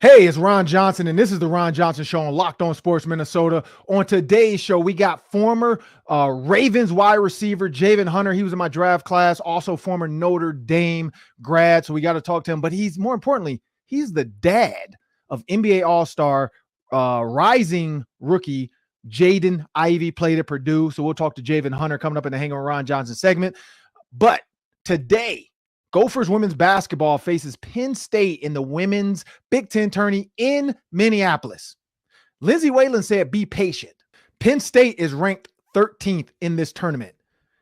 Hey, it's Ron Johnson, and this is the Ron Johnson Show on Locked On Sports Minnesota. On today's show, we got former Ravens wide receiver Javen Hunter. He was in my draft class, also former Notre Dame grad, so we got to talk to him. But he's, more importantly, he's the dad of NBA All-Star rising rookie Jaden Ivey, played at Purdue. So we'll talk to Javen Hunter coming up in the Hang on Ron Johnson segment. But today, Gophers women's basketball faces Penn State in the women's Big Ten tourney in Minneapolis. Lindsay Whalen said, be patient. Penn State is ranked 13th in this tournament.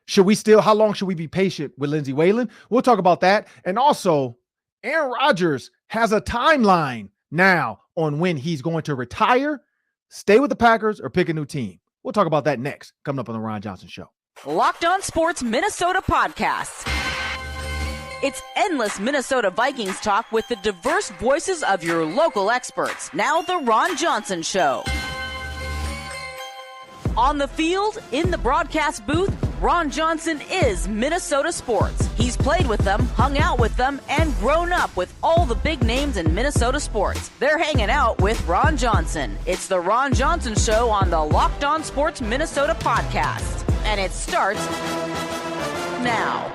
How long should we be patient with Lindsay Whalen? We'll talk about that. And also, Aaron Rodgers has a timeline now on when he's going to retire, stay with the Packers, or pick a new team. We'll talk about that next, coming up on the Ron Johnson Show. Locked On Sports Minnesota Podcasts. It's endless Minnesota Vikings talk with the diverse voices of your local experts. Now the Ron Johnson Show. On the field, in the broadcast booth, Ron Johnson is Minnesota sports. He's played with them, hung out with them, and grown up with all the big names in Minnesota sports. They're hanging out with Ron Johnson. It's the Ron Johnson Show on the Locked On Sports Minnesota podcast. And it starts now.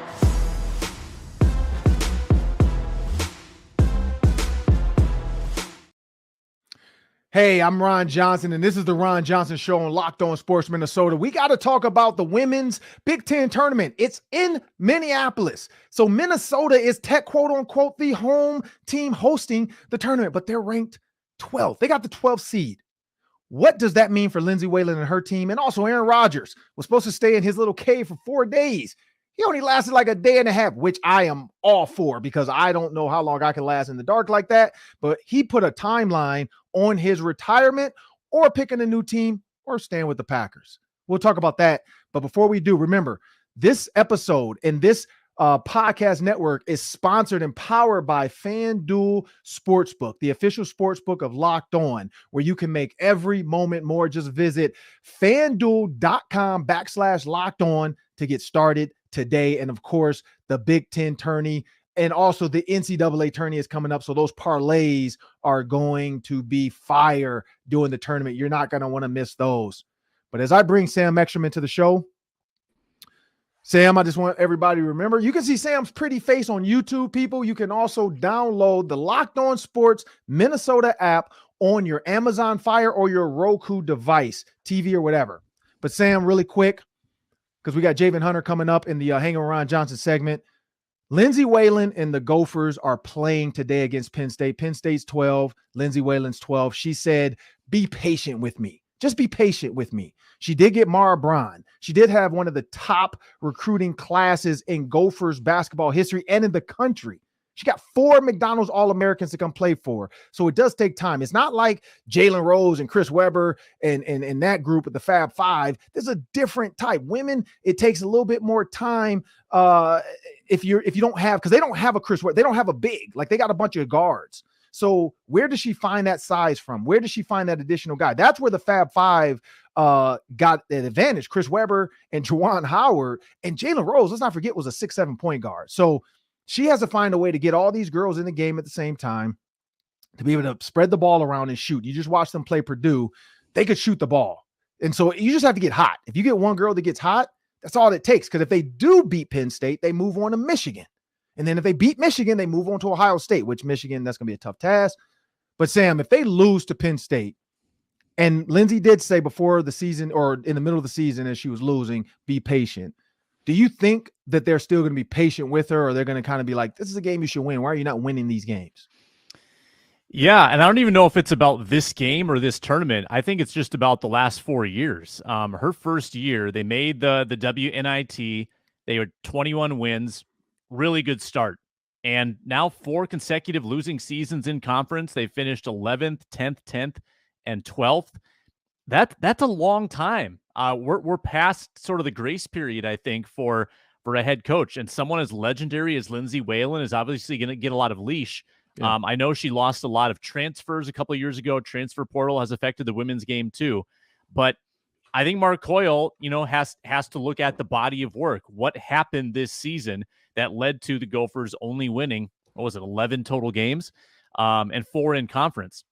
Hey, I'm Ron Johnson, and this is the Ron Johnson Show on Locked On Sports Minnesota. We got to talk about the women's Big Ten tournament. It's in Minneapolis. So Minnesota is quote unquote the home team hosting the tournament, but they're ranked 12th. They got the 12th seed. What does that mean for Lindsay Whalen and her team? And also Aaron Rodgers was supposed to stay in his little cave for 4 days. He only lasted like a day and a half, which I am all for because I don't know how long I can last in the dark like that. But he put a timeline on his retirement or picking a new team or staying with the Packers. We'll talk about that. But before we do, remember, this episode and this podcast network is sponsored and powered by FanDuel Sportsbook, the official sportsbook of Locked On, where you can make every moment more. Just visit FanDuel.com/Locked On to get started today. And of course, the Big Ten tourney and also the NCAA tourney is coming up. So those parlays are going to be fire during the tournament. You're not going to want to miss those. But as I bring Sam Ekstrom into the show, Sam, I just want everybody to remember, you can see Sam's pretty face on YouTube, people. You can also download the Locked On Sports Minnesota app on your Amazon Fire or your Roku device, TV or whatever. But Sam, really quick, because we got Javen Hunter coming up in the Hang on Ron Johnson segment. Lindsay Whalen and the Gophers are playing today against Penn State. Penn State's 12, Lindsay Whalen's 12. She said, be patient with me. Just be patient with me. She did get Mara Braun. She did have one of the top recruiting classes in Gophers basketball history and in the country. She got 4 McDonald's All-Americans to come play for. So it does take time. It's not like Jalen Rose and Chris Webber and that group with the Fab Five. There's a different type. Women, it takes a little bit more time if you don't have, because they don't have a Chris Webber. They don't have a big. Like, they got a bunch of guards. So where does she find that size from? Where does she find that additional guy? That's where the Fab Five got an advantage. Chris Webber and Juwan Howard and Jalen Rose, let's not forget, was a 6'7" point guard. So she has to find a way to get all these girls in the game at the same time to be able to spread the ball around and shoot. You just watch them play Purdue. They could shoot the ball. And so you just have to get hot. If you get one girl that gets hot, that's all it takes. Because if they do beat Penn State, they move on to Michigan. And then if they beat Michigan, they move on to Ohio State, which Michigan, that's going to be a tough task. But Sam, if they lose to Penn State, and Lindsay did say before the season or in the middle of the season as she was losing, be patient. Do you think that they're still going to be patient with her, or they're going to kind of be like, this is a game you should win? Why are you not winning these games? Yeah, and I don't even know if it's about this game or this tournament. I think it's just about the last 4 years. Her first year, they made the WNIT. They had 21 wins, really good start. And now 4 consecutive losing seasons in conference. They finished 11th, 10th, and 12th. That's a long time. We're past sort of the grace period, I think, for a head coach. And someone as legendary as Lindsay Whalen is obviously going to get a lot of leash. Yeah. I know she lost a lot of transfers a couple of years ago. Transfer portal has affected the women's game too. But I think Mark Coyle, has to look at the body of work. What happened this season that led to the Gophers only winning, 11 total games? and 4 in conference.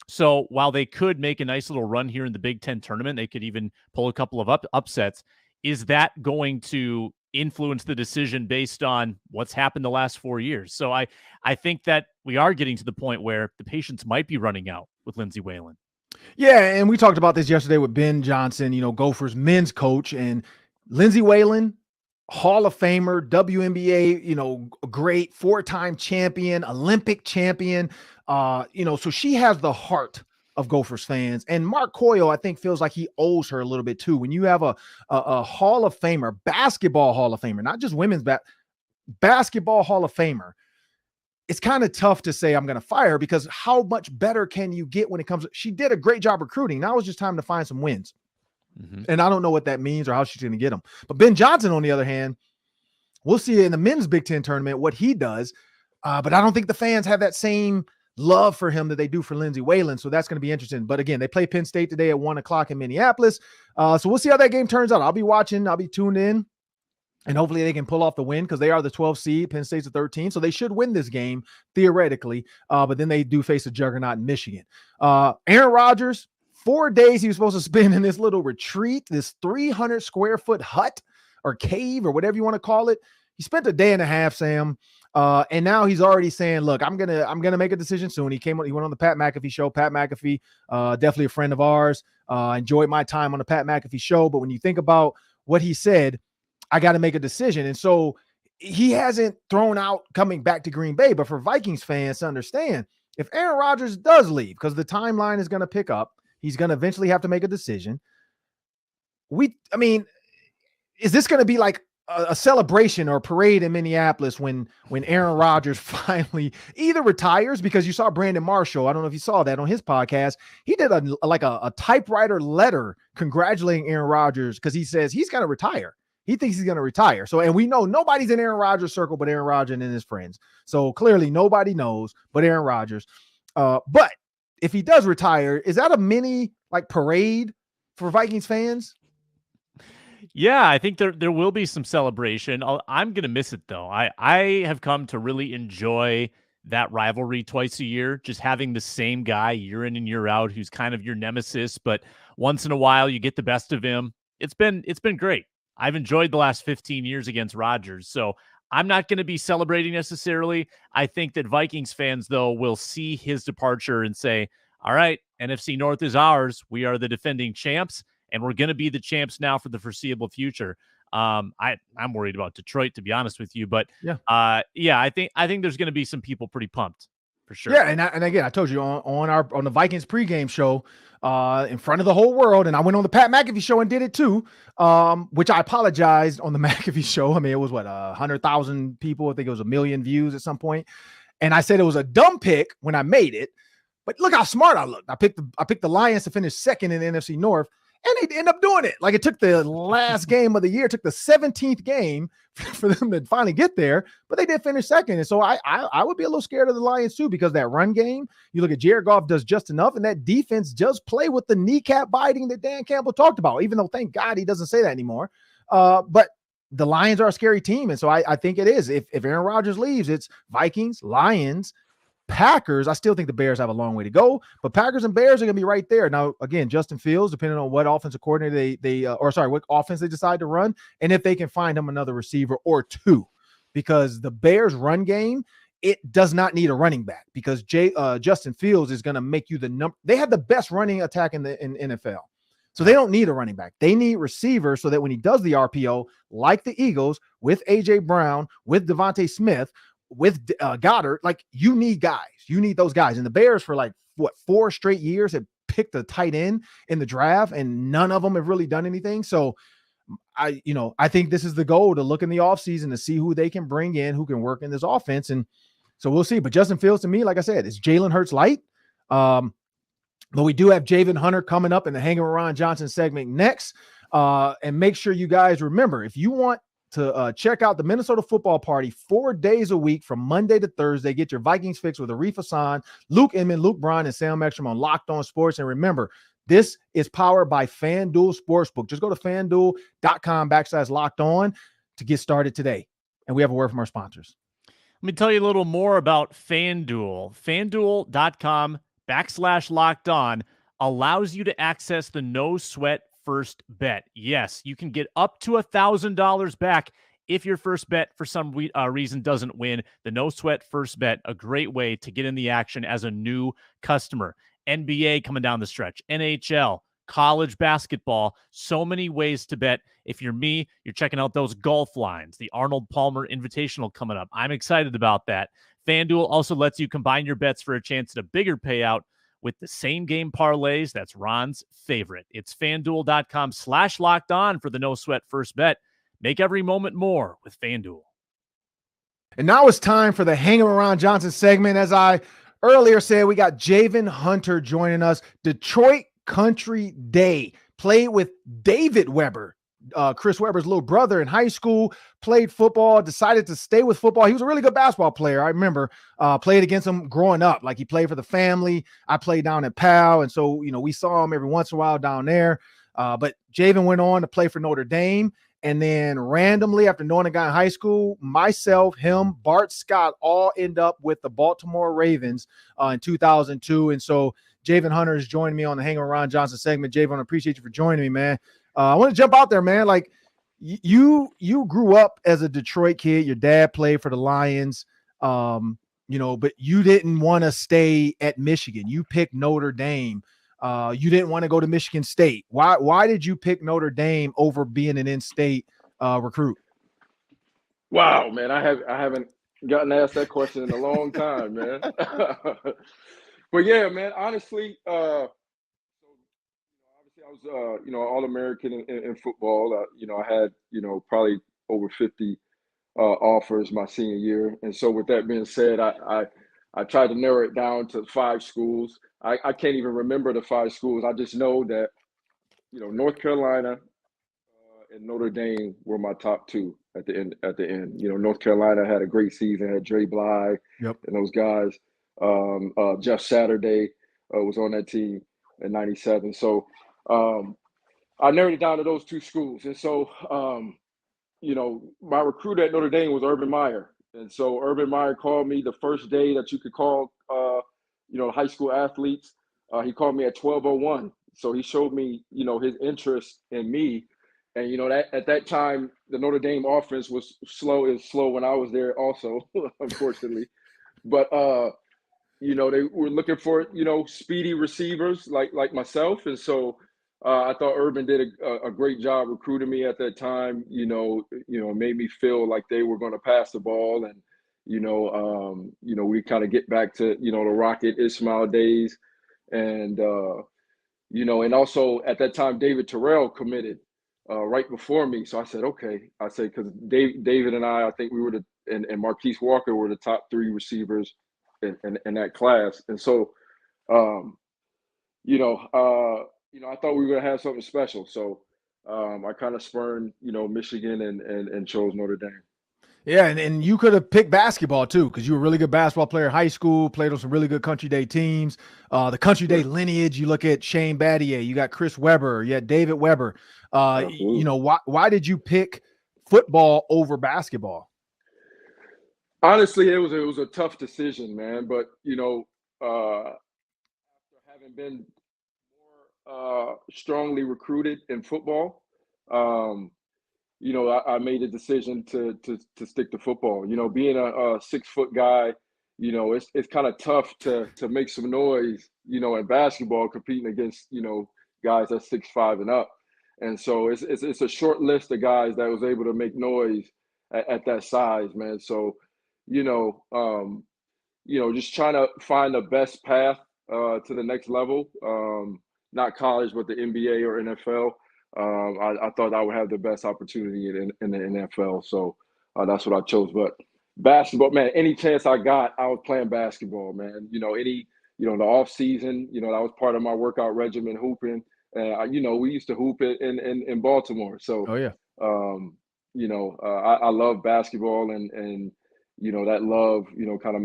So while they could make a nice little run here in the Big Ten tournament, they could even pull a couple of upsets. Is that going to influence the decision based on what's happened the last 4 years? So I think that we are getting to the point where the patience might be running out with Lindsey Whalen. Yeah, and we talked about this yesterday with Ben Johnson, Gophers men's coach, and Lindsey Whalen, Hall of Famer, WNBA, great 4-time champion, Olympic champion. So she has the heart of Gophers fans. And Mark Coyle, I think, feels like he owes her a little bit too. When you have a Hall of Famer, basketball Hall of Famer, not just women's basketball Hall of Famer, it's kind of tough to say I'm going to fire her, because how much better can you get when it comes? She did a great job recruiting. Now it's just time to find some wins. Mm-hmm. And I don't know what that means or how she's going to get them. But Ben Johnson, on the other hand, we'll see in the men's Big Ten tournament what he does. But I don't think the fans have that same love for him that they do for Lindsey Whalen. So that's going to be interesting. But again, they play Penn State today at 1:00 in Minneapolis. So we'll see how that game turns out. I'll be watching. I'll be tuned in. And hopefully they can pull off the win, because they are the 12th seed. Penn State's the 13th. So they should win this game, theoretically. But then they do face a juggernaut in Michigan. Aaron Rodgers, 4 days he was supposed to spend in this little retreat, this 300 square foot hut or cave or whatever you want to call it. He spent a day and a half, Sam. And now he's already saying, look, I'm gonna make a decision soon. He went on the Pat McAfee show. Pat McAfee, definitely a friend of ours. Enjoyed my time on the Pat McAfee show. But when you think about what he said, I got to make a decision. And so he hasn't thrown out coming back to Green Bay. But for Vikings fans to understand, if Aaron Rodgers does leave, because the timeline is going to pick up, he's going to eventually have to make a decision. Is this going to be like a celebration or a parade in Minneapolis when Aaron Rodgers finally either retires? Because you saw Brandon Marshall, I don't know if you saw that on his podcast, he did a typewriter letter congratulating Aaron Rodgers, because he says he's going to retire. He thinks he's going to retire. So, and we know nobody's in Aaron Rodgers' circle but Aaron Rodgers and his friends. So clearly nobody knows but Aaron Rodgers. But if he does retire, is that a mini parade for Vikings fans? Yeah, I think there will be some celebration. I'm going to miss it, though. I have come to really enjoy that rivalry twice a year, just having the same guy year in and year out who's kind of your nemesis, but once in a while you get the best of him. It's been great. I've enjoyed the last 15 years against Rodgers, so I'm not going to be celebrating necessarily. I think that Vikings fans, though, will see his departure and say, all right, NFC North is ours. We are the defending champs, and we're going to be the champs now for the foreseeable future. I'm worried about Detroit, to be honest with you, but I think there's going to be some people pretty pumped for sure. Yeah, and again, I told you on the Vikings pregame show in front of the whole world, and I went on the Pat McAfee show and did it too, which I apologized on the McAfee show. I mean, it was 100,000 people. I think it was 1 million views at some point, and I said it was a dumb pick when I made it, but look how smart I looked. I picked the Lions to finish second in the NFC North, and they end up doing it. It took the last game of the year, it took the 17th game for them to finally get there, but they did finish second. And so I would be a little scared of the Lions too, because that run game, you look at Jared Goff does just enough, and that defense does play with the kneecap biting that Dan Campbell talked about, even though thank God he doesn't say that anymore. But the Lions are a scary team. And so I think it is. If Aaron Rodgers leaves, it's Vikings, Lions, Packers. I still think the Bears have a long way to go, but Packers and Bears are going to be right there. Now, again, Justin Fields, depending on what offensive coordinator what offense they decide to run, and if they can find him another receiver or two, because the Bears run game, it does not need a running back, because Justin Fields is going to make you the number. They have the best running attack in NFL. So they don't need a running back. They need receivers so that when he does the RPO, like the Eagles, with A.J. Brown, with Devontae Smith, with Goddard, you need guys. You need those guys. And the Bears for 4 straight years have picked a tight end in the draft, and none of them have really done anything. So I think this is the goal, to look in the offseason to see who they can bring in, who can work in this offense. And so we'll see. But Justin Fields, to me, like I said, is Jalen Hurts light. But we do have Javen Hunter coming up in the Hanging with Ron Johnson segment next. And make sure you guys remember, if you want to check out the Minnesota Football Party 4 days a week from Monday to Thursday, get your Vikings fix with Arif Hassan, Luke Inman, Luke Bryan, and Sam Ekstrom on Locked On Sports. And remember, this is powered by FanDuel Sportsbook. Just go to FanDuel.com/Locked On to get started today. And we have a word from our sponsors. Let me tell you a little more about FanDuel. FanDuel.com/locked on allows you to access the no sweat first bet. Yes, you can get up to $1,000 back if your first bet for some reason doesn't win. The no sweat first bet, a great way to get in the action as a new customer. NBA coming down the stretch, NHL, college basketball, so many ways to bet. If you're me, you're checking out those golf lines, the Arnold Palmer Invitational coming up. I'm excited about that. FanDuel also lets you combine your bets for a chance at a bigger payout with the same game parlays. That's Ron's favorite. It's FanDuel.com/locked on for the no sweat first bet. Make every moment more with FanDuel. And now it's time for the Hanging Around Johnson segment. As I earlier said, we got Javen Hunter joining us. Detroit Country Day. Played with David Weber, Chris Webber's little brother, in high school. Played football, decided to stay with football. He was a really good basketball player. I remember played against him growing up. Like, he played for the family. I played down at Pal. And so, we saw him every once in a while down there. But Javen went on to play for Notre Dame. And then randomly, after knowing a guy in high school, myself, him, Bart Scott, all end up with the Baltimore Ravens in 2002. And so Javen Hunter has joined me on the Hang Around Johnson segment. Javen, I appreciate you for joining me, man. I want to jump out there, man. Like, you grew up as a Detroit kid. Your dad played for the Lions, but you didn't want to stay at Michigan. You picked Notre Dame. You didn't want to go to Michigan State. Why did you pick Notre Dame over being an in-state recruit? Wow, man, I haven't gotten asked that question in a long time, man. But yeah, man, honestly, obviously I was All-American in football. I had probably over 50 offers my senior year, and so with that being said, I tried to narrow it down to 5 schools. I can't even remember the 5 schools. I just know that, North Carolina and Notre Dame were my top 2 at the end. North Carolina had a great season, had Dre Bly and those guys. Jeff Saturday was on that team in '97. So I narrowed it down to those 2 schools. And so, my recruiter at Notre Dame was Urban Meyer. And so Urban Meyer called me the first day that you could call, high school athletes. He called me at 12:01. So he showed me, his interest in me. And, that at that time, the Notre Dame offense was slow. It was slow when I was there also, unfortunately. But, they were looking for, speedy receivers like myself. And so I thought Urban did a great job recruiting me at that time, made me feel like they were going to pass the ball. And, we kind of get back to, the Rocket Ismail days. And, and also at that time, David Terrell committed right before me. So I said, okay. I said, because David and I think we were and Marquise Walker were the top 3 receivers in that class. And so, I thought we were going to have something special. So I kind of spurned, Michigan and chose Notre Dame. Yeah, and you could have picked basketball too, because you were a really good basketball player in high school, played on some really good Country Day teams. The Country Day lineage, you look at Shane Battier, you got Chris Webber, you had David Weber. Why did you pick football over basketball? Honestly, it was a tough decision, man. But, after having been more strongly recruited in football, I made a decision to stick to football. Being a 6-foot guy, it's kind of tough to make some noise, in basketball, competing against, guys that's 6'5" and up. And so it's a short list of guys that was able to make noise at that size, man. So, just trying to find the best path to the next level, not college, but the NBA or NFL. I thought I would have the best opportunity in the NFL. So that's what I chose. But basketball, man, any chance I got, I was playing basketball, man. The off season, that was part of my workout regimen, hooping. And, we used to hoop it in Baltimore. So, I love basketball and that love, kind of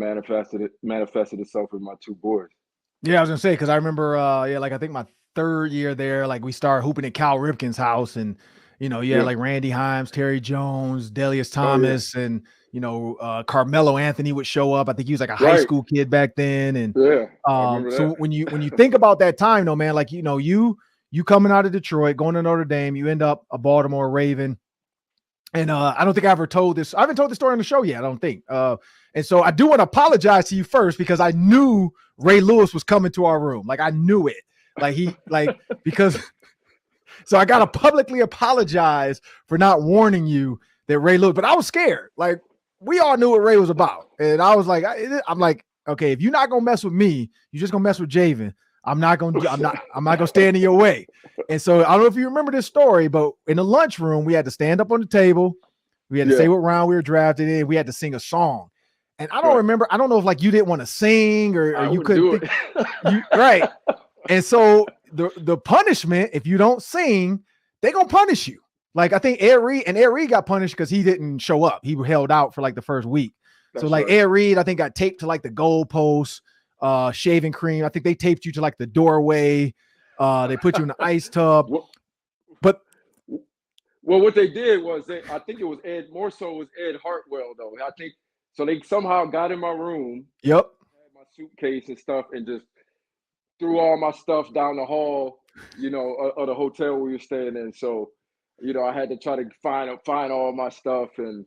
manifested itself with my 2 boys. Yeah, I was gonna say, because I remember, I think my 3rd year there, like, we started hooping at Cal Ripken's house, and like Randy Himes, Terry Jones, Delius Thomas, and Carmelo Anthony would show up. I think he was like a high Right. school kid back then. And Yeah, I remember so that. when you think about that time though, man, like, you coming out of Detroit, going to Notre Dame, you end up a Baltimore Raven. And I don't think I ever told this. I haven't told the story on the show yet, I don't think. And so I do want to apologize to you first, because I knew Ray Lewis was coming to our room. Like, I knew it. Because so I got to publicly apologize for not warning you that Ray Lewis, but I was scared. Like, we all knew what Ray was about. And I was like, I'm like, okay, if you're not going to mess with me, you're just going to mess with Javen. I'm not going to stand in your way. And so I don't know if you remember this story, but in the lunchroom, we had to stand up on the table. We had to say what round we were drafted in. We had to sing a song. And I don't remember. I don't know if like you didn't want to sing or you couldn't do it. Right. And so the punishment, if you don't sing, they're going to punish you. Like, I think Ed Reed got punished because he didn't show up. He held out for like the first week. That's so like right. Ed Reed, I think, got taped to like the goalpost, shaving cream. I think they taped you to like the doorway. They put you in the ice tub. But what they did was I think it was Ed Hartwell though. I think so. They somehow got in my room. Yep. Had my suitcase and stuff, and just threw all my stuff down the hall, of the hotel we were staying in. So, I had to try to find all my stuff and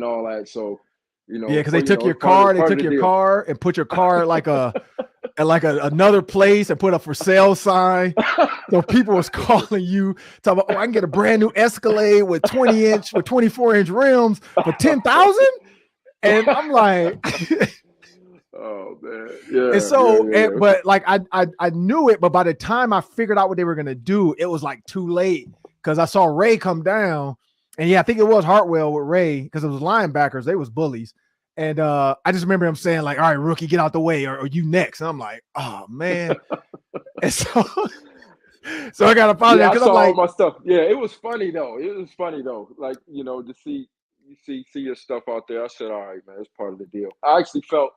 all that. So, yeah, because they took your car. They took your car and put your car at like another place and put a for sale sign. So people was calling you, talking about, I can get a brand new Escalade with 24-inch rims for $10,000. And I'm like, oh man, yeah. And so, but like I knew it, but by the time I figured out what they were gonna do, it was like too late, because I saw Ray come down. And yeah, I think it was Hartwell with Ray, because it was linebackers. They was bullies. And I just remember him saying like, all right, rookie, get out the way, or you next. And I'm like, oh man. And so I got to apologize. I saw I'm like, all my stuff. Yeah, it was funny though. Like, to see your stuff out there. I said, all right, man, it's part of the deal. I actually felt,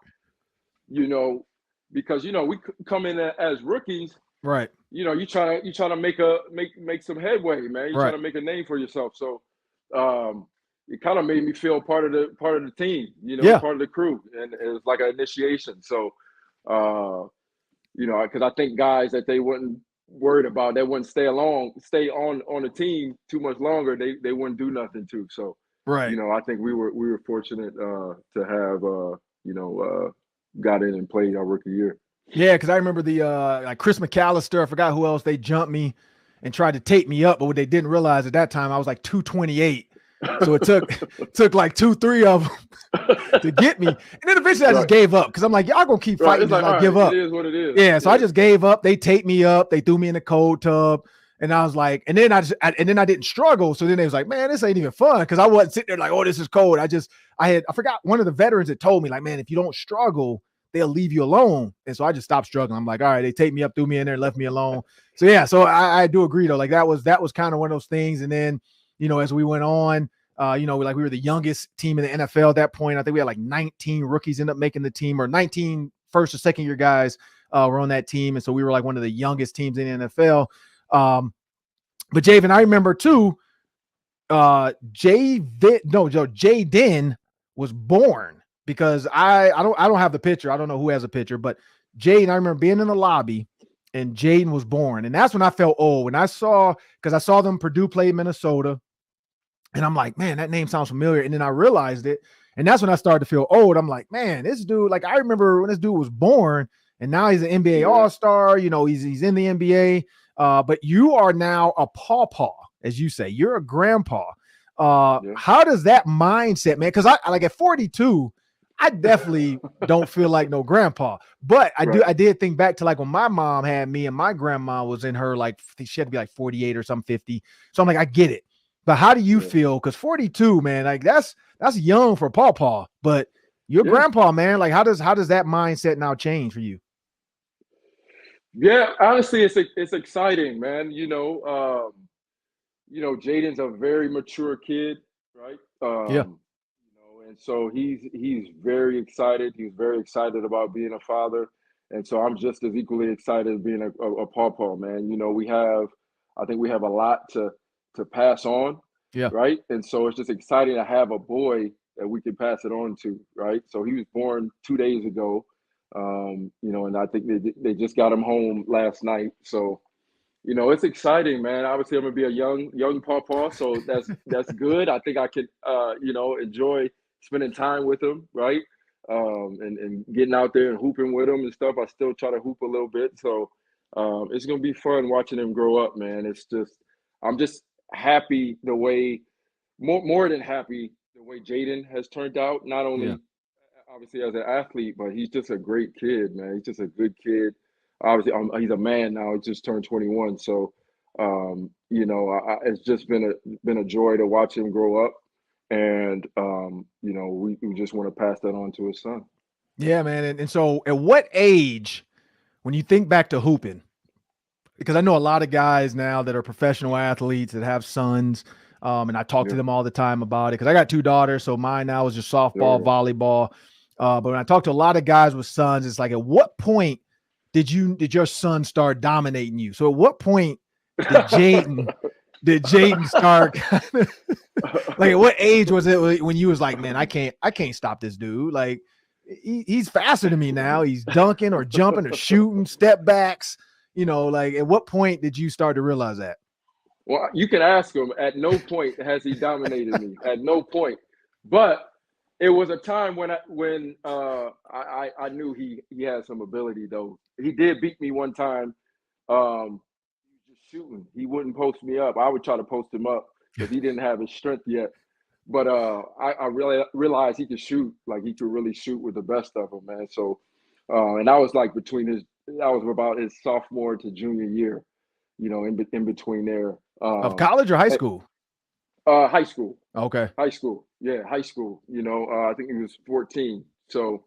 because we come in as rookies. Right. You trying to make some headway, man. You're trying to make a name for yourself. So it kind of made me feel part of the team, part of the crew, and it was like an initiation. So because I think guys that they wouldn't worried about, they wouldn't stay on the team too much longer, they wouldn't do nothing too. So right. I think we were fortunate to have got in and played our rookie year. Yeah, because I remember the like Chris McAllister, I forgot who else, they jumped me and tried to tape me up, but what they didn't realize at that time, I was like 228. So it took like 2-3 of them to get me. And then eventually I just gave up, because I'm like, y'all gonna keep fighting. Like, I give up. It is what it is. Yeah, so I just gave up. They taped me up. They threw me in the cold tub. And I was like, and then I didn't struggle. So then they was like, man, this ain't even fun. Because I wasn't sitting there like, oh, this is cold. I forgot one of the veterans that told me, like, man, if you don't struggle, they'll leave you alone. And so I just stopped struggling. I'm like, all right, they taped me up, threw me in there, left me alone. So yeah, so I do agree though. Like that was kind of one of those things. And then, as we went on, like we were the youngest team in the NFL at that point. I think we had like 19 rookies end up making the team, or 19 first or second year guys were on that team. And so we were like one of the youngest teams in the NFL. But Javen, I remember too, Jaden was born, because I don't have the picture. I don't know who has a picture, but Jaden, I remember being in the lobby and Jaden was born. And that's when I felt old. When I saw them Purdue play Minnesota, and I'm like, man, that name sounds familiar. And then I realized it. And that's when I started to feel old. I'm like, man, this dude, like I remember when this dude was born, and now he's an NBA All-Star, he's in the NBA. But you are now a pawpaw, as you say. You're a grandpa. How does that mindset, man? Because I like at 42, I definitely don't feel like no grandpa. But I did think back to like when my mom had me, and my grandma was in her, like, she had to be like 48 or something, 50. So I'm like, I get it. But how do you feel? Because 42, man, like that's young for pawpaw. But you're grandpa, man. Like how does that mindset now change for you? Yeah, honestly, it's exciting, man. Jaden's a very mature kid, right? And so he's very excited. He's very excited about being a father, and so I'm just as equally excited being a pawpaw, man. I think we have a lot to pass on, right? And so it's just exciting to have a boy that we can pass it on to, right? So he was born 2 days ago, and I think they just got him home last night. So, it's exciting, man. Obviously, I'm gonna be a young pawpaw, so that's good. I think I could, enjoy spending time with him, right? And getting out there and hooping with him and stuff. I still try to hoop a little bit, so it's gonna be fun watching him grow up, man. I'm just happy the way, more than happy the way Jaden has turned out. Not only obviously as an athlete, but he's just a great kid, man. He's just a good kid. Obviously, he's a man now. He just turned 21, so it's just been a joy to watch him grow up, and we just want to pass that on to his son. Yeah, man. And so, at what age, when you think back to hooping, because I know a lot of guys now that are professional athletes that have sons, and I talk to them all the time about it because I got 2 daughters, so mine now is just softball, volleyball. But when I talk to a lot of guys with sons, it's like, at what point did your son start dominating you? So at what point did Jaden start? Like, at what age was it when you was like, man, I can't stop this dude? Like, he's faster than me now. He's dunking or jumping or shooting, step backs. Like, at what point did you start to realize that? Well, you can ask him. At no point has he dominated me. At no point. But it was a time when I knew he had some ability, though. He did beat me one time. He was just shooting. He wouldn't post me up. I would try to post him up because he didn't have his strength yet. But I really realized he could shoot. Like, he could really shoot with the best of them, man. So, and I was like that was about his sophomore to junior year, in between there. Of college or high school? High school. Okay. High school. Yeah, high school. I think he was 14. So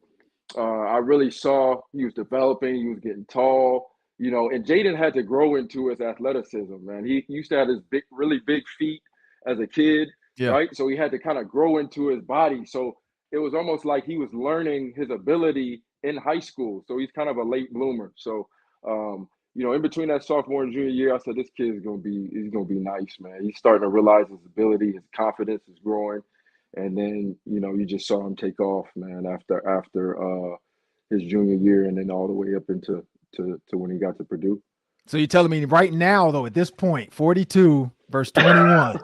I really saw he was developing. He was getting tall, and Jaden had to grow into his athleticism, man. He used to have his really big feet as a kid, right? So he had to kind of grow into his body. So it was almost like he was learning his ability in high school. So he's kind of a late bloomer. So, in between that sophomore and junior year, I said, this kid he's gonna be nice, man. He's starting to realize his ability, his confidence is growing, and then you just saw him take off, man. After his junior year, and then all the way up into when he got to Purdue. So you're telling me right now, though, at this point, 42 versus 21.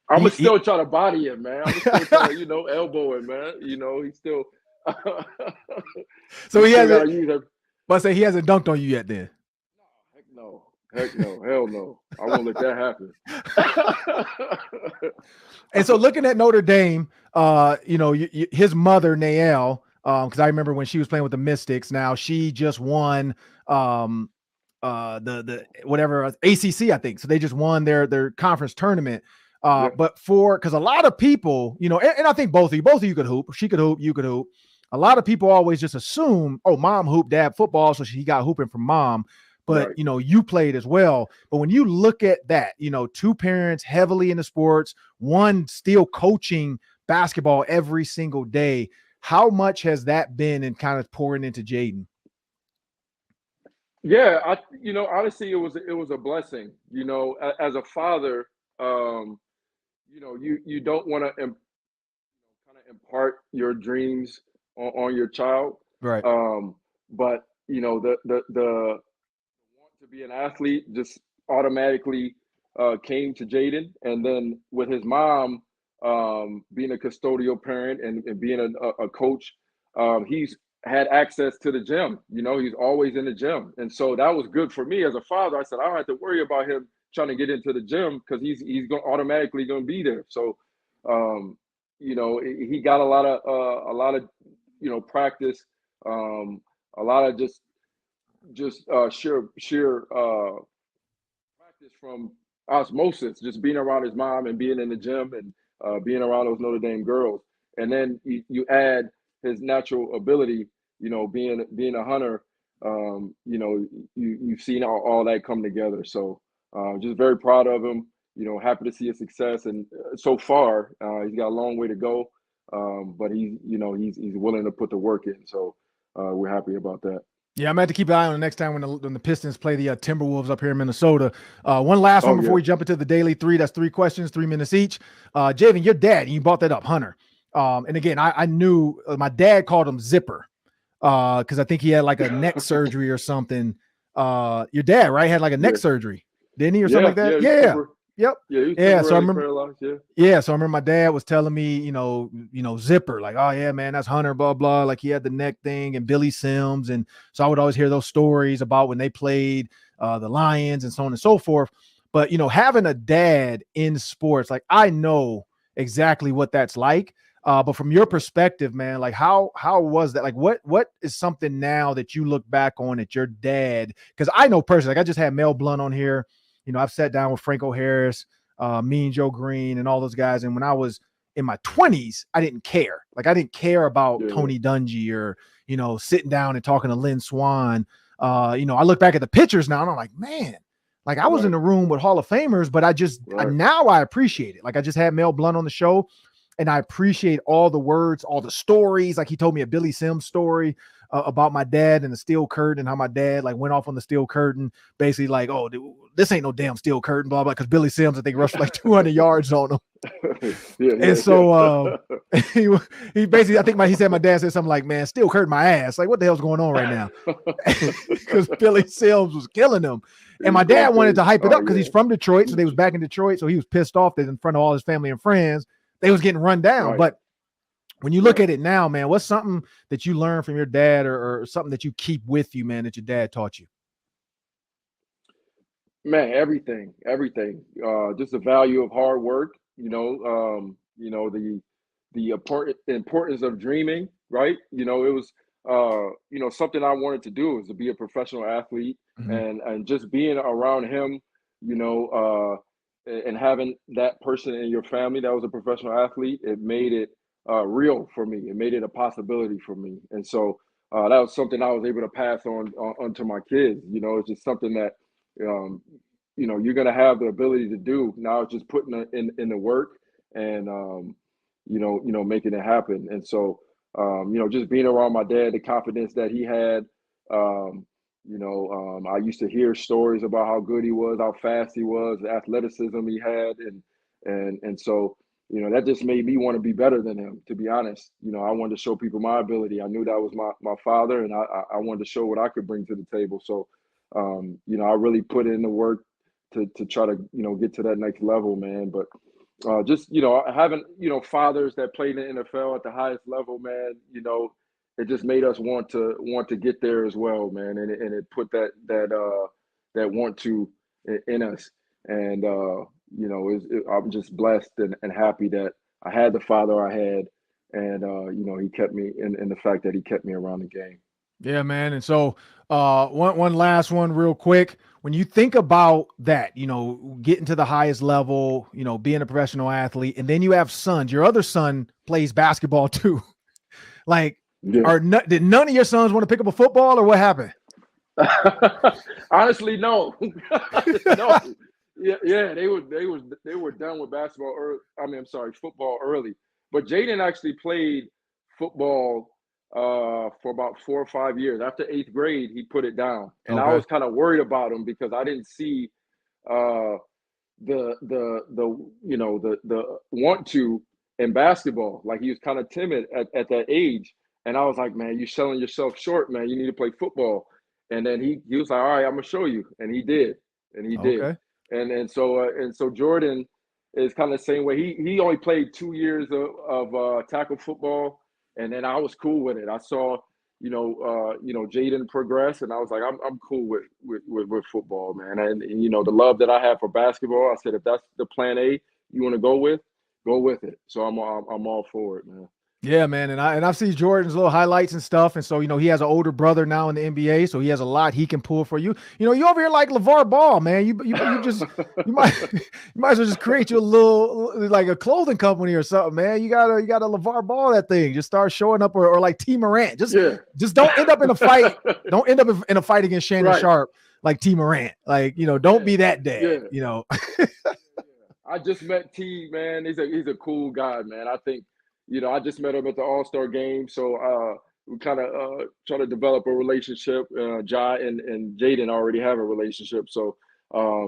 I'm gonna still try to body him, man. I'm still trying to, elbow him, man. He's still. So he hasn't. But say he hasn't dunked on you yet, then. Heck no, hell no. I won't let that happen. And so, looking at Notre Dame, his mother, Nael, because I remember when she was playing with the Mystics. Now she just won the whatever ACC, I think. So they just won their conference tournament. But because a lot of people, and I think both of you could hoop. She could hoop, you could hoop. A lot of people always just assume, oh, mom hooped, dad football, so he got hooping from mom. But, right. You played as well. But when you look at that, 2 parents heavily into sports, one still coaching basketball every single day, how much has that been in kind of pouring into Jaden? Yeah, honestly, it was a blessing. As a father, you don't want to kind of impart your dreams on your child, right? But the want to be an athlete just automatically came to Jaden, and then with his mom being a custodial parent and being a coach, he's had access to the gym. He's always in the gym, and so that was good for me as a father. I said I don't have to worry about him trying to get into the gym because he's automatically going to be there. So he got a lot of practice, a lot of just sheer practice from osmosis, just being around his mom and being in the gym and being around those Notre Dame girls. And then you add his natural ability, being a hunter, you've seen all that come together. So just very proud of him, happy to see his success. And so far, he's got a long way to go, but he's willing to put the work in. So we're happy about that. Yeah, I'm going to have to keep an eye on the next time when the Pistons play the Timberwolves up here in Minnesota. One last one before we jump into the daily three. That's 3 questions, 3 minutes each. Javen, your dad, you brought that up, Hunter. And again, I knew my dad called him Zipper because I think he had like a neck surgery or something. Your dad, right, had like a neck surgery, didn't he, or something like that? Yeah. Yep. Yeah. So I remember. Yeah. So I remember my dad was telling me, you know, Zipper, like, oh yeah, man, that's Hunter, blah, blah. Like he had the neck thing and Billy Sims. And so I would always hear those stories about when they played the Lions and so on and so forth. But, you know, having a dad in sports, like I know exactly what that's like. But from your perspective, man, like how was that? Like what is something now that you look back on at your dad? Because I know personally, like I just had Mel Blount on here. You know, I've sat down with Franco Harris, Mean Joe Green, and all those guys. And when I was in my 20s, I didn't care. Like I didn't care about Tony Dungy or, you know, sitting down and talking to Lynn Swann. You know, I look back at the pictures now and I'm like, man, like I was in the room with Hall of Famers, but I just now I appreciate it. Like I just had Mel Blount on the show. And I appreciate all the words, all the stories. Like he told me a Billy Sims story about my dad and the steel curtain and how my dad like went off on the steel curtain, basically like, oh, dude, this ain't no damn steel curtain, blah, blah. Because Billy Sims, I think, rushed like 200 yards on him. And so he basically, I think he said my dad said something like, man, steel curtain my ass. Like, what the hell's going on right now? Because Billy Sims was killing him. And my dad wanted to hype it up because he's from Detroit. So they was back in Detroit. So he was pissed off that in front of all his family and friends, they was getting run down. But when you look at it now, man, what's something that you learned from your dad or something that you keep with you, man, that your dad taught you? Man, everything. Just the value of hard work, the importance of dreaming, right? You know, it was, something I wanted to do was to be a professional athlete and just being around him, and having that person in your family that was a professional athlete, it made it real for me. It made it a possibility for me. And so that was something I was able to pass on to my kids. You know, it's just something that, you're going to have the ability to do. Now it's just putting in the work and, making it happen. And so, just being around my dad, the confidence that he had, I used to hear stories about how good he was, how fast he was, the athleticism he had. And so, that just made me want to be better than him, to be honest. I wanted to show people my ability. I knew that was my father, and I wanted to show what I could bring to the table. So, I really put in the work to try to, get to that next level, man. But having, fathers that played in the NFL at the highest level, man, it just made us want to get there as well, man. And it put that want to in us. And, I'm just blessed and happy that I had the father I had. And, he kept me in the fact that he kept me around the game. Yeah, man. And so one last one real quick. When you think about that, getting to the highest level, being a professional athlete, and then you have sons, your other son plays basketball too. Like, did none of your sons want to pick up a football or what happened? Honestly, no. No. Yeah, they were done with basketball football early. But Jaden actually played football for about 4 or 5 years. After 8th grade, he put it down, and I was kind of worried about him because I didn't see the want to in basketball. Like he was kind of timid at that age, and I was like, man, you're selling yourself short, man. You need to play football. And then he was like, all right, I'm gonna show you, and he did, did. And so Jordan is kind of the same way. He only played 2 years of tackle football. And then I was cool with it. I saw, Jaden progress, and I was like, I'm cool with football, man. And the love that I have for basketball, I said, if that's the plan A you want to go with it. So I'm all for it, man. Yeah, man. And I've seen Jordan's little highlights and stuff. And so, he has an older brother now in the NBA. So he has a lot he can pull for you. You over here like LeVar Ball, man. You might as well just create you a little, like a clothing company or something, man. You gotta LeVar Ball that thing. Just start showing up or like T Morant. Just don't end up in a fight. Don't end up in a fight against Shannon Sharp like T Morant. Like, don't be that dad, I just met T, man. He's a cool guy, man. I think, I just met him at the All-Star game. So, we kind of try to develop a relationship. Jai and Jaden already have a relationship, so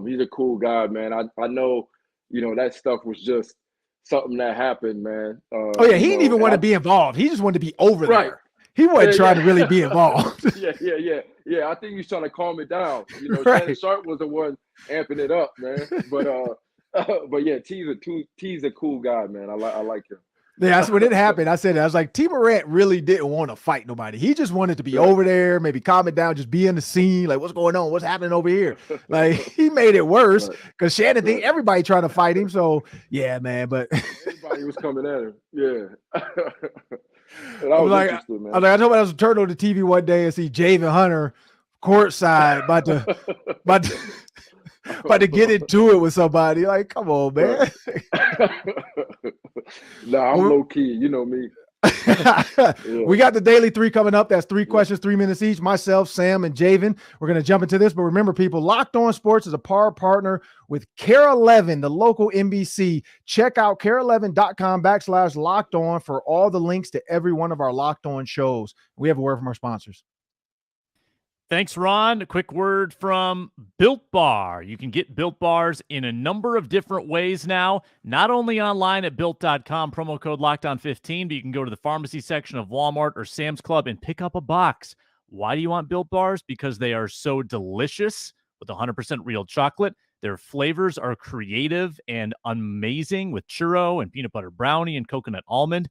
he's a cool guy, man. I know, that stuff was just something that happened, man. Oh yeah, he didn't even want to be involved. He just wanted to be over right. there. He wasn't trying to really be involved. Yeah. I think he's trying to calm it down. Right. Shannon Sharp was the one amping it up, man. But yeah, T's a cool guy, man. I like him. Yeah, that's when it happened. I said it. I was like, T. Morant really didn't want to fight nobody. He just wanted to be over there, maybe calm it down, just be in the scene. Like, what's going on? What's happening over here? Like, he made it worse because Shannon think everybody trying to fight him. So, yeah, man. But everybody was coming at him. Yeah. I was like, I told me I was turning on the TV one day and see Javen Hunter courtside about to get into it with somebody. Like, come on, man. Nah, I'm low key. You know me. We got the Daily 3 coming up. That's 3 questions, 3 minutes each. Myself, Sam, and Javen. We're going to jump into this. But remember, people, Locked On Sports is a partner with KARE 11, the local NBC. Check out kare11.com/locked on for all the links to every one of our Locked On shows. We have a word from our sponsors. Thanks, Ron. A quick word from Built Bar. You can get Built Bars in a number of different ways now, not only online at Built.com, promo code LOCKEDON15, but you can go to the pharmacy section of Walmart or Sam's Club and pick up a box. Why do you want Built Bars? Because they are so delicious with 100% real chocolate. Their flavors are creative and amazing with churro and peanut butter brownie and coconut almond.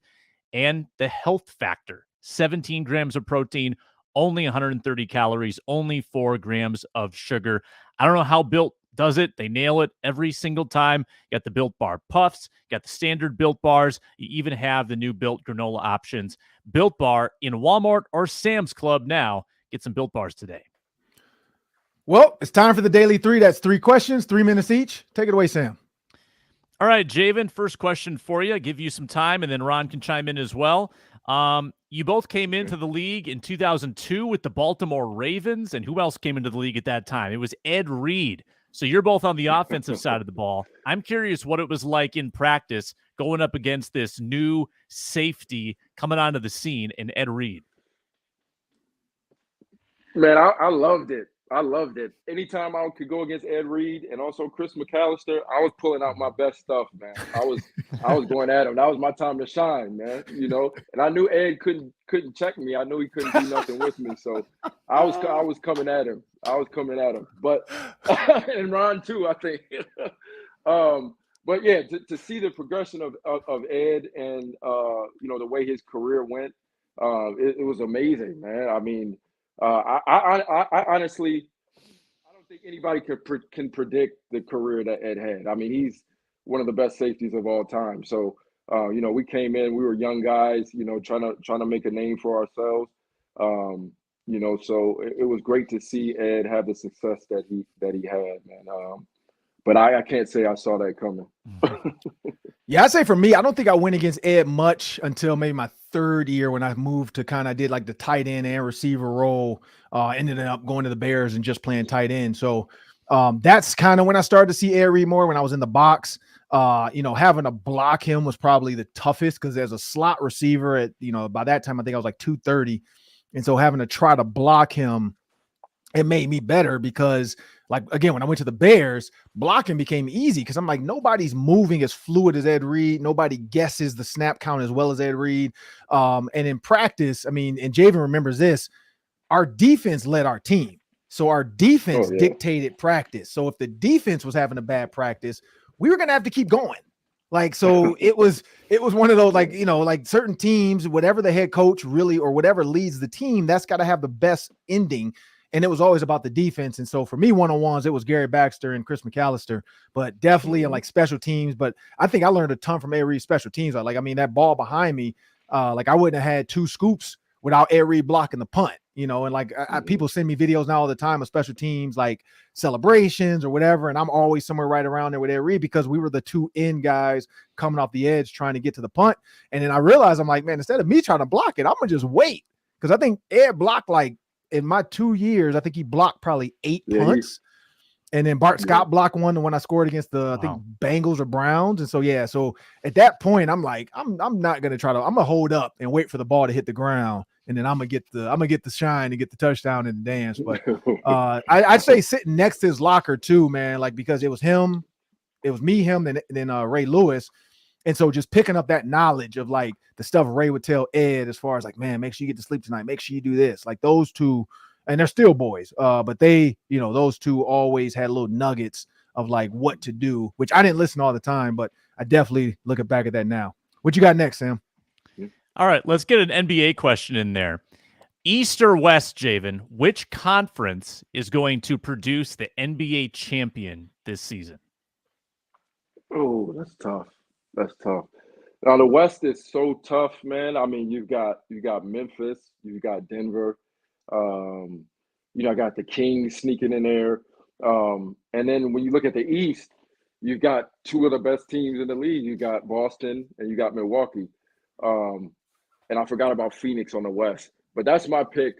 And the health factor, 17 grams of protein, only 130 calories, only 4 grams of sugar. I don't know how Built does it. They nail it every single time. You got the Built Bar Puffs, you got the standard Built Bars. You even have the new Built granola options. Built Bar in Walmart or Sam's Club now. Get some Built Bars today. Well, it's time for the Daily 3. That's 3 questions, 3 minutes each. Take it away, Sam. All right, Javen, first question for you. I'll give you some time, and then Ron can chime in as well. You both came into the league in 2002 with the Baltimore Ravens, and who else came into the league at that time? It was Ed Reed. So you're both on the offensive side of the ball. I'm curious what it was like in practice going up against this new safety coming onto the scene in Ed Reed. Man, I loved it. I loved it. Anytime I could go against Ed Reed and also Chris McAllister, I was pulling out my best stuff, man. I was going at him. That was my time to shine, man. And I knew Ed couldn't check me. I knew he couldn't do nothing with me. So I was coming at him. But and Ron too, I think. But yeah, to see the progression of Ed and the way his career went, it was amazing, man. I mean, I honestly, I don't think anybody can predict the career that Ed had. I mean, he's one of the best safeties of all time. So, we came in, we were young guys, trying to make a name for ourselves. So it was great to see Ed have the success that he had, man. But I can't say I saw that coming. Yeah, I'd say for me, I don't think I went against Ed much until maybe my 3rd year when I moved to kind of did like the tight end and receiver role. Ended up going to the Bears and just playing tight end. So that's kind of when I started to see Ed Reed more, when I was in the box. Having to block him was probably the toughest because there's a slot receiver at, by that time, I think I was like 230. And so having to try to block him, it made me better because, like, again, when I went to the Bears, blocking became easy because I'm like, nobody's moving as fluid as Ed Reed. Nobody guesses the snap count as well as Ed Reed. And in practice, I mean, and Javen remembers this, our defense led our team. So our defense dictated practice. So if the defense was having a bad practice, we were going to have to keep going. Like, so it was one of those, like certain teams, whatever the head coach really, or whatever leads the team, that's got to have the best ending. And it was always about the defense. And so for me, one-on-ones, it was Gary Baxter and Chris McAllister, but definitely in like special teams. But I think I learned a ton from Ed Reed's special teams. That ball behind me, I wouldn't have had 2 scoops without Ed Reed blocking the punt, and people send me videos now all the time of special teams, like celebrations or whatever. And I'm always somewhere right around there with Ed Reed because we were the 2 end guys coming off the edge trying to get to the punt. And then I realized, I'm like, man, instead of me trying to block it, I'm going to just wait. Because I think Ed blocked in my 2 years, I think he blocked probably 8 punts. And then Bart Scott blocked one when I scored against I think Bengals or Browns. And so, so at that point, I'm like, I'm not going to I'm going to hold up and wait for the ball to hit the ground and then I'm gonna get the shine and get the touchdown and the dance. But I'd say sitting next to his locker too, man, like because it was me, him, and then Ray Lewis. And so just picking up that knowledge of like the stuff Ray would tell Ed as far as like, man, make sure you get to sleep tonight. Make sure you do this. Like those two, and they're still boys. But they, those two always had little nuggets of like what to do, which I didn't listen all the time, but I definitely looking back at that now. What you got next, Sam? All right, let's get an NBA question in there. East or West, Javen, which conference is going to produce the NBA champion this season? Oh, that's tough. That's tough. Now the West is so tough, man. I mean, you got Memphis, you got Denver, I got the Kings sneaking in there, and then when you look at the East, you've got two of the best teams in the league. You got Boston and you got Milwaukee, and I forgot about Phoenix on the West. But that's my pick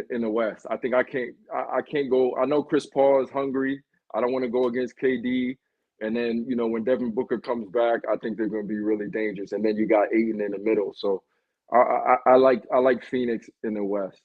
in the West. I think I can't go. I know Chris Paul is hungry. I don't want to go against KD. And then, when Devin Booker comes back, I think they're going to be really dangerous. And then you got Ayton in the middle. So I like Phoenix in the West.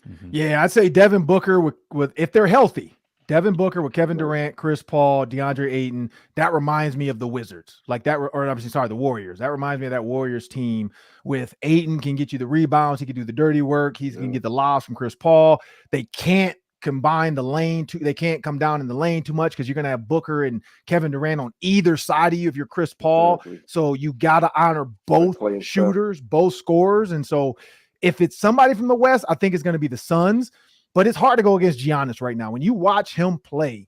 Mm-hmm. Yeah, I'd say Devin Booker with if they're healthy. Devin Booker with Kevin Durant, Chris Paul, DeAndre Ayton. That reminds me of the Wizards, like that, or I'm sorry, the Warriors. That reminds me of that Warriors team with Ayton can get you the rebounds, he can do the dirty work, he can get the lobs from Chris Paul. They can't combine the lane they can't come down in the lane too much because you're going to have Booker and Kevin Durant on either side of you if you're Chris Paul. Exactly. So you got to honor both shooters, both scorers. And so if it's somebody from the West, I think it's going to be the Suns, but it's hard to go against Giannis right now. When you watch him play,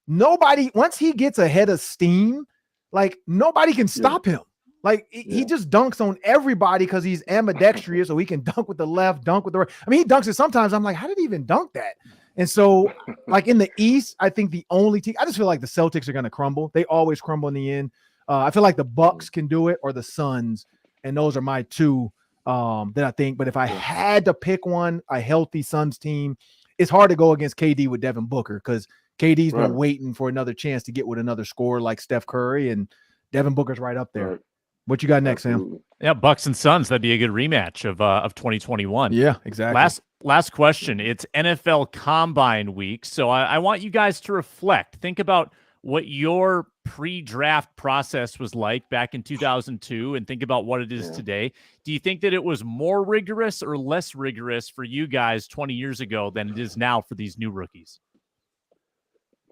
once he gets ahead of steam, like nobody can stop him. Like he just dunks on everybody because he's ambidextrous, so he can dunk with the left, dunk with the right. I mean, he dunks it sometimes. I'm like, how did he even dunk that? And so, like in the East, I think the only team, I just feel like the Celtics are going to crumble. They always crumble in the end. I feel like the Bucks can do it or the Suns, and those are my two that I think. But if I had to pick one, a healthy Suns team, it's hard to go against KD with Devin Booker because KD's been waiting for another chance to get with another scorer like Steph Curry, and Devin Booker's right up there. Right. What you got next, Sam? Yeah, Bucks and Suns. That'd be a good rematch of 2021. Yeah, exactly. Last question. It's NFL Combine week, so I want you guys to reflect. Think about what your pre-draft process was like back in 2002 and think about what it is today. Do you think that it was more rigorous or less rigorous for you guys 20 years ago than it is now for these new rookies?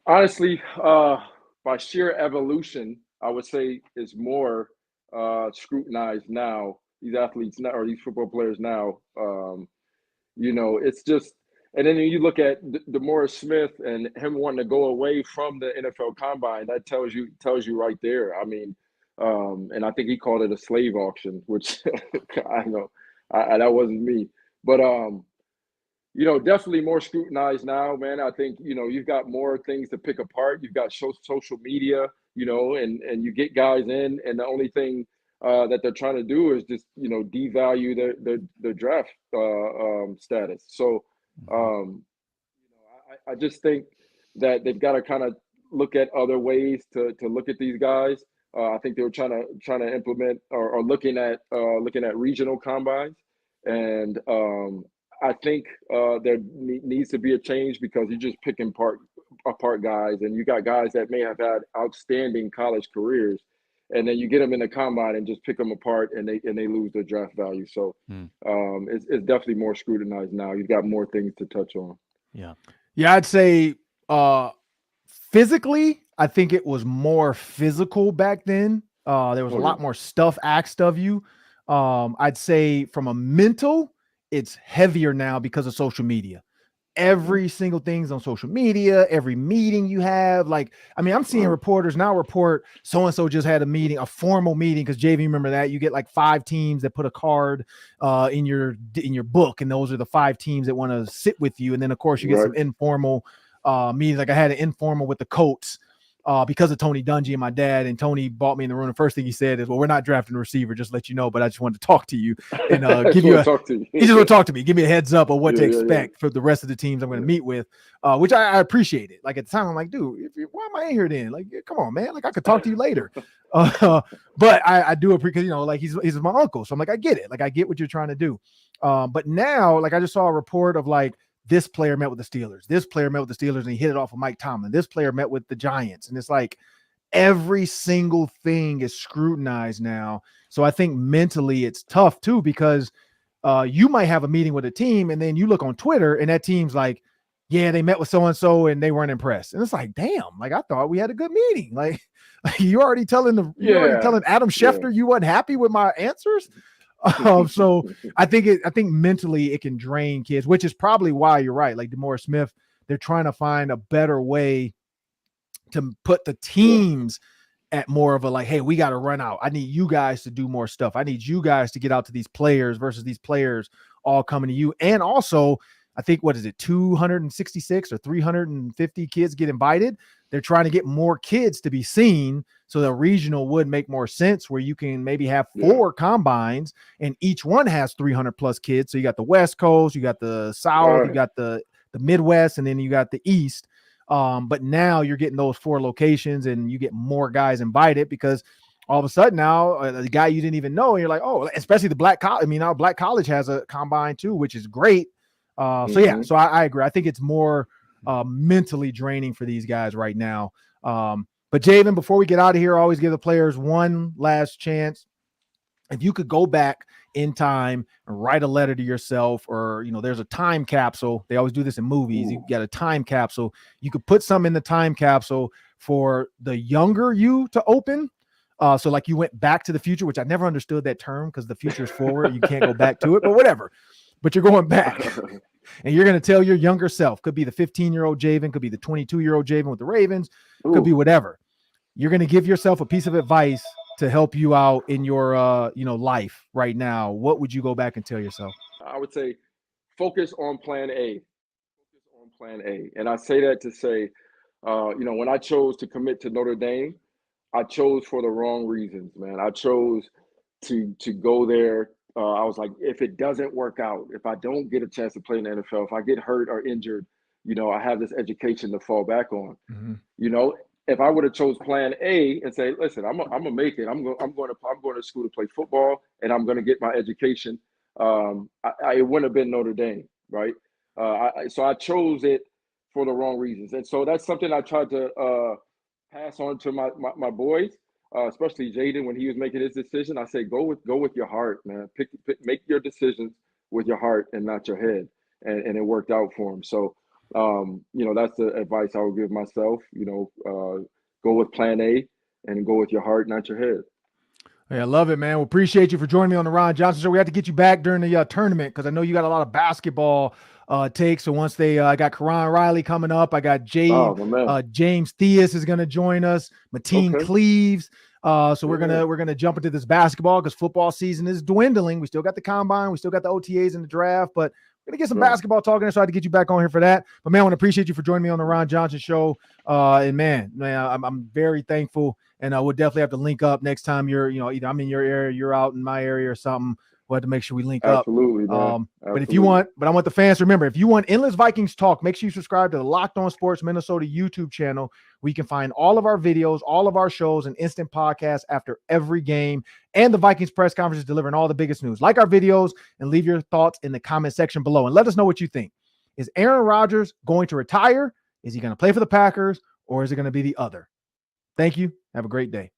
Honestly, by sheer evolution, I would say it's more scrutinized now. These athletes now, or these football players now, it's just, and then you look at DeMaurice Smith and him wanting to go away from the NFL Combine. That tells you right there. I mean, and I think he called it a slave auction, which I know that wasn't me, but definitely more scrutinized now, man. I think you've got more things to pick apart. You've got social media, and you get guys in, and the only thing that they're trying to do is just devalue their draft status. So I just think that they've got to kind of look at other ways to look at these guys. I think they were trying to implement or looking at regional combines, and I think there needs to be a change because you're just picking apart guys, and you got guys that may have had outstanding college careers, and then you get them in the combine and just pick them apart, and they lose their draft value. So it's definitely more scrutinized now. You've got more things to touch on. Yeah, I'd say physically, I think it was more physical back then. There was a lot more stuff asked of you. I'd say from a mental, it's heavier now because of social media. Every single thing's on social media, every meeting you have. Like, I mean, I'm seeing reporters now report so-and-so just had a meeting, a formal meeting. Cause JV, remember that you get like 5 teams that put a card in your book. And those are the 5 teams that want to sit with you. And then of course you get some informal meetings. Like I had an informal with the Colts because of Tony Dungy and my dad. And Tony bought me in the room. The first thing he said is, well, we're not drafting a receiver, just let you know, but I just wanted to talk to you and give you he just want to talk to me, give me a heads up on what to expect for the rest of the teams I'm going to meet with, which I appreciate it. Like at the time, I'm like, dude, why am I in here then? Like, come on, man. Like I could talk to you later. But I do appreciate, like he's my uncle. So I'm like, I get it. Like I get what you're trying to do. But now, like I just saw a report of like, this player met with the Steelers. This player met with the Steelers and he hit it off of Mike Tomlin. This player met with the Giants. And it's like every single thing is scrutinized now. So I think mentally it's tough too, because you might have a meeting with a team and then you look on Twitter and that team's like, yeah, they met with so-and-so and they weren't impressed. And it's like, damn, like I thought we had a good meeting. Like you already telling Adam Schefter you wasn't happy with my answers. So I think mentally it can drain kids, which is probably why you're right. Like DeMaurice Smith, they're trying to find a better way to put the teams at more of a like, hey, we got to run out. I need you guys to do more stuff. I need you guys to get out to these players versus these players all coming to you. And also, I think, 266 or 350 kids get invited. They're trying to get more kids to be seen. So the regional would make more sense where you can maybe have 4 combines and each one has 300 plus kids. So you got the West Coast, you got the South, you got the Midwest, and then you got the East. But now you're getting those 4 locations and you get more guys invited because all of a sudden now the guy you didn't even know, and you're like, oh, especially the Black College. I mean, now Black College has a combine too, which is great. So yeah, so I agree. I think it's more mentally draining for these guys right now. But Javen, before we get out of here, I always give the players one last chance. If you could go back in time and write a letter to yourself, or, there's a time capsule. They always do this in movies. You got a time capsule. You could put some in the time capsule for the younger you to open. So like you went back to the future, which I never understood that term because the future is forward. You can't go back to it, but whatever. But you're going back and you're going to tell your younger self, could be the 15-year-old Javen, could be the 22-year-old Javen with the Ravens, could be whatever. You're going to give yourself a piece of advice to help you out in your, life right now. What would you go back and tell yourself? I would say focus on plan A. Focus on plan A. And I say that to say, when I chose to commit to Notre Dame, I chose for the wrong reasons, man. I chose to go there. I was like, if it doesn't work out, if I don't get a chance to play in the NFL, if I get hurt or injured, I have this education to fall back on. If I would have chose plan A and say, listen, I'm gonna make it. I'm going to school to play football and I'm going to get my education. It wouldn't have been Notre Dame, right? So I chose it for the wrong reasons. And so that's something I tried to pass on to my boys, especially Jaden when he was making his decision. I say, go with your heart, man. Make your decisions with your heart and not your head. And it worked out for him. So, that's the advice I would give myself. Go with plan A and go with your heart, not your head. Hey, I love it, man. We appreciate you for joining me on the Ron Johnson Show. We have to get you back during the tournament because I know you got a lot of basketball takes. So once they got Karan Riley coming up, I got James Theus is going to join us, Mateen Cleaves. So we're gonna jump into this basketball because football season is dwindling. We still got the combine, we still got the OTAs and the draft, but we're gonna get some basketball talking. So I had to get you back on here for that. But man, I want to appreciate you for joining me on the Ron Johnson Show. And man, I'm very thankful. And we'll definitely have to link up next time you're, either I'm in your area, you're out in my area or something. We'll have to make sure we link up. Absolutely. But I want the fans to remember, if you want endless Vikings talk, make sure you subscribe to the Locked On Sports Minnesota YouTube channel, where you can find all of our videos, all of our shows, and instant podcasts after every game, and the Vikings press conferences delivering all the biggest news. Like our videos and leave your thoughts in the comment section below, and let us know what you think. Is Aaron Rodgers going to retire? Is he going to play for the Packers, or is it going to be the other? Thank you. Have a great day.